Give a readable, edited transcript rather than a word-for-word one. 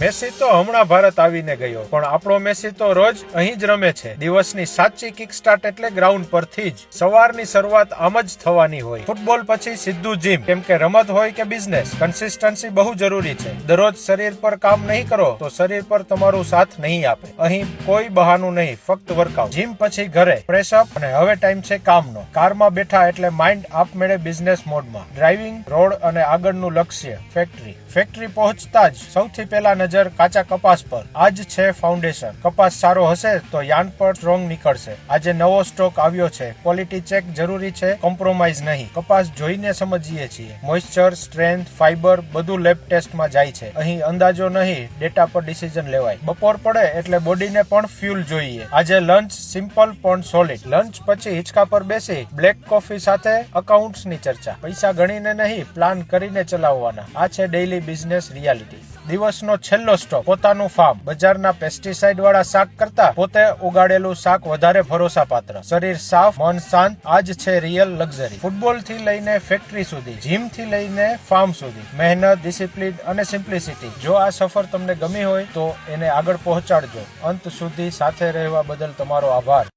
Massey તો હમણાં ભારત આવીને ગયો, પણ આપણો મેસી તો રોજ અહીં જ રમે છે. દિવસની સાચી કિક સ્ટાર્ટ એટલે ગ્રાઉન્ડ પરથી જ. સવારની શરૂઆત આમ જ થવાની હોય. ફૂટબોલ પછી સીધું જીમ, કેમ કે રમત હોય કે બિઝનેસ, કન્સિસ્ટન્સી બહુ જરૂરી છે. દરરોજ શરીર પર કામ નહીં કરો તો શરીર પર તમારું સાથ નહીં આપે. અહીં કોઈ બહાનું નહીં, ફક્ત વર્કઆઉટ. જીમ પછી ઘરે ફ્રેશ અપ, અને હવે ટાઈમ છે કામનો. કારમાં બેઠા એટલે માઇન્ડ આપમેળે બિઝનેસ મોડમાં. ડ્રાઇવિંગ, રોડ અને આગળનું લક્ષ્ય ફેક્ટરી પહોંચતા જ સૌથી પહેલા નજર કાચા કપાસ પર. આજ છે ફાઉન્ડેશન. કપાસ સારો હશે તો યાર્ન પણ સ્ટ્રોંગ નીકળશે. આજે નવો સ્ટોક આવ્યો છે. ક્વોલિટી ચેક જરૂરી છે, કોમ્પ્રોમાઇઝ નહીં. કપાસ જોઈને સમજીએ છીએ. મોઇસ્ચર, સ્ટ્રેન્થ, ફાઈબર બધું લેબ ટેસ્ટમાં જાય છે. અહીં અંદાજો નહીં, ડેટા પર ડિસિઝન લેવાય. બપોર પડે એટલે બોડીને પણ ફ્યુલ જોઈએ. આજે લંચ સિમ્પલ પણ સોલિડ. લંચ પછી હિંચકા પર બેસી બ્લેક કોફી સાથે અકાઉન્ટ્સની ચર્ચા. પૈસા ગણીને નહીં, પ્લાન કરીને ચલાવવાના. આ છે ડેઇલી બિઝનેસ રિયાલિટી. દિવસનો છેલ્લો સ્ટોપ પોતાનું ફાર્મ. બજારના પેસ્ટિસાઇડ વાળા શાક કરતા પોતે ઉગાડેલું શાક વધારે ભરોસાપાત્ર. શરીર સાફ, મન શાંત. આજ છે રિયલ લક્ઝરી. ફૂટબોલ થી લઈને ફેક્ટરી સુધી, જીમ થી લઈને ફાર્મ સુધી, મહેનત, ડિસિપ્લિન અને સિમ્પ્લિસિટી. જો આ સફર તમને ગમી હોય તો એને આગળ પહોંચાડજો. અંત સુધી સાથે રહેવા બદલ તમારો આભાર.